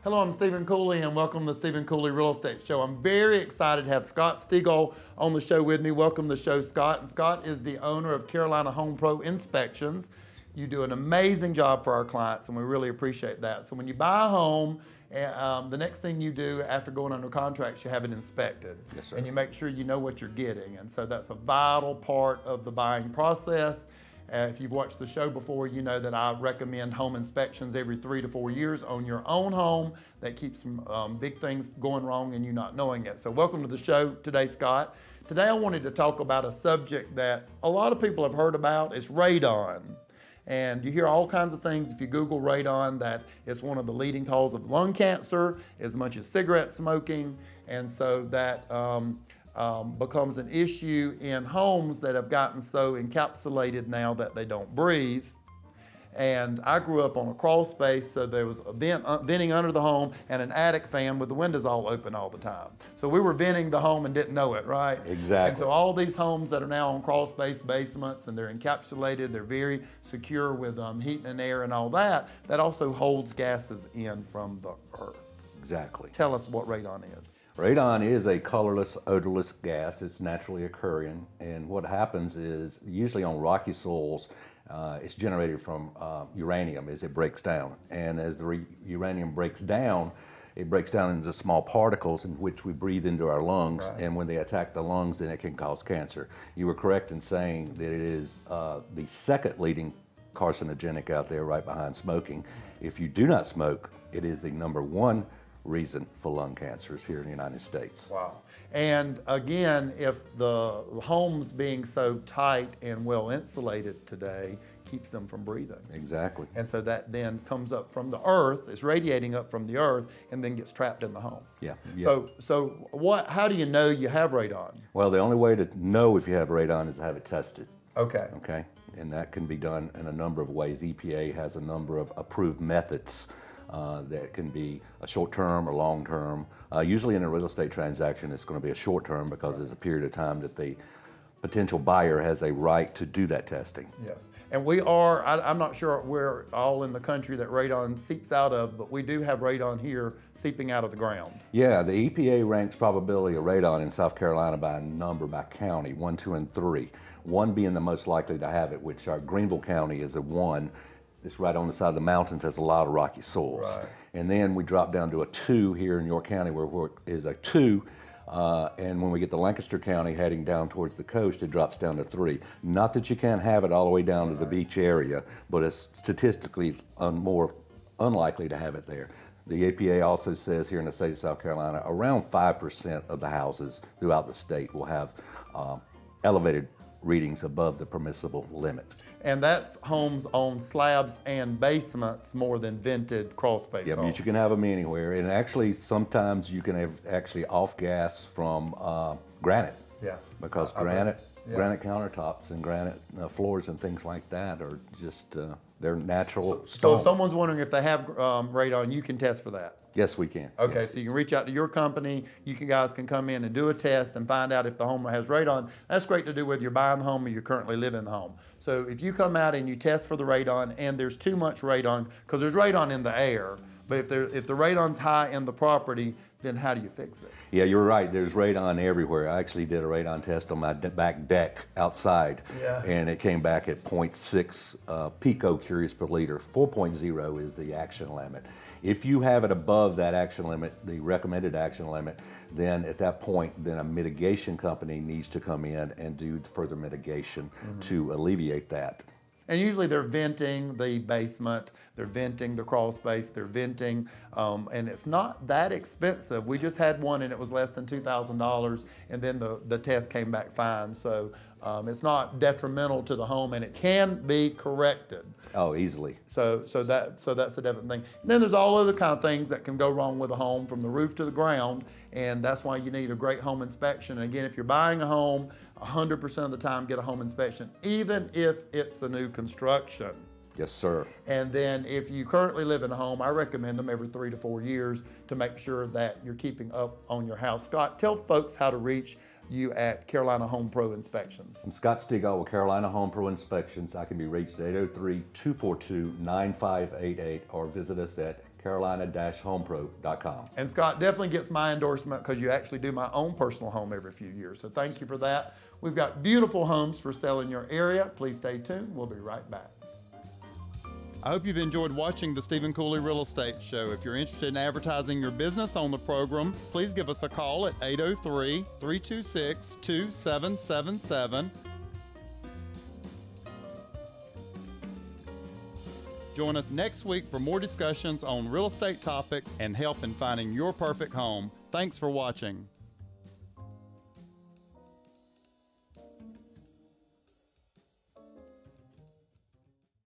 Hello, I'm Stephen Cooley, and welcome to the Stephen Cooley Real Estate Show. I'm very excited to have Scott Stegall on the show with me. Welcome to the show, Scott. And Scott is the owner of Carolina Home Pro Inspections. You do an amazing job for our clients, and we really appreciate that. So when you buy a home, the next thing you do after going under contract, you have it inspected. Yes, sir. And you make sure you know what you're getting. And so that's a vital part of the buying process. If you've watched the show before, you know that I recommend home inspections every 3 to 4 years on your own home. That keeps some big things going wrong and you not knowing it. So welcome to the show today, Scott. Today I wanted to talk about a subject that a lot of people have heard about. It's radon. And you hear all kinds of things if you Google radon, that it's one of the leading causes of lung cancer, as much as cigarette smoking. And so that becomes an issue in homes that have gotten so encapsulated now that they don't breathe. And I grew up on a crawl space, so there was a venting under the home and an attic fan with the windows all open all the time. So we were venting the home and didn't know it, right? Exactly. And so all these homes that are now on crawl space basements and they're encapsulated, they're very secure with heat and air and all that, that also holds gases in from the earth. Exactly. Tell us what radon is. Radon is a colorless, odorless gas. It's naturally occurring, and what happens is, usually on rocky soils, it's generated from uranium as it breaks down. And as the uranium breaks down, it breaks down into small particles in which we breathe into our lungs, Right. and when they attack the lungs, then it can cause cancer. You were correct in saying that it is the second leading carcinogenic out there, right behind smoking. If you do not smoke, it is the #1 reason for lung cancers here in the United States. Wow. And again, if the homes being so tight and well insulated today keeps them from breathing. Exactly. And so that then comes up from the earth, it's radiating up from the earth, and then gets trapped in the home. Yeah. So how do you know you have radon? Well, the only way to know if you have radon is to have it tested. Okay. Okay, and that can be done in a number of ways. EPA has a number of approved methods that can be a short-term or long-term. Usually in a real estate transaction, it's going to be a short-term because there's a period of time that the potential buyer has a right to do that testing. Yes, and I'm not sure where all in the country that radon seeps out of, but we do have radon here seeping out of the ground. Yeah, the EPA ranks probability of radon in South Carolina by a number, by county, 1, 2, and 3. 1 being the most likely to have it, which our Greenville County is a 1. It's right on the side of the mountains, has a lot of rocky soils. Right. And then we drop down to a 2 here in York County, where it is a 2. And when we get to Lancaster County heading down towards the coast, it drops down to 3. Not that you can't have it all the way down to the beach area, but it's statistically more unlikely to have it there. The EPA also says here in the state of South Carolina, around 5% of the houses throughout the state will have elevated readings above the permissible limit. And that's homes on slabs and basements more than vented crawl space Yeah, homes. but you can have them anywhere. And actually, sometimes you can have actually off gas from granite. Yeah. Because granite countertops and granite floors and things like that are just, they're natural So stone. if someone's wondering if they have radon, you can test for that. Yes, we can. Okay, Yes. so you can reach out to your company. Guys can come in and do a test and find out if the home has radon. That's great to do whether you're buying the home or you currently live in the home. So if you come out and you test for the radon and there's too much radon, because there's radon in the air, but if the radon's high in the property, then how do you fix it? Yeah, you're right. There's radon everywhere. I actually did a radon test on my back deck outside, and it came back at 0.6 picocuries per liter. 4.0 is the action limit. If you have it above that action limit, the recommended action limit, then at that point, then a mitigation company needs to come in and do further mitigation to alleviate that. And usually they're venting the basement, they're venting the crawl space, they're venting, and it's not that expensive. We just had one and it was less than $2,000, and then the test came back fine. So it's not detrimental to the home, and it can be corrected. Oh, easily. So that's a definite thing. And then there's all other kind of things that can go wrong with a home from the roof to the ground, and that's why you need a great home inspection. And again, if you're buying a home, 100% of the time get a home inspection, even if it's a new construction. Yes, sir. And then if you currently live in a home, I recommend them every 3 to 4 years to make sure that you're keeping up on your house. Scott, tell folks how to reach you at Carolina Home Pro Inspections. I'm Scott Stegall with Carolina Home Pro Inspections. I can be reached at 803-242-9588 or visit us at carolina-homepro.com. And Scott definitely gets my endorsement because you actually do my own personal home every few years. So thank you for that. We've got beautiful homes for sale in your area. Please stay tuned. We'll be right back. I hope you've enjoyed watching the Stephen Cooley Real Estate Show. If you're interested in advertising your business on the program, please give us a call at 803-326-2777. Join us next week for more discussions on real estate topics and help in finding your perfect home. Thanks for watching.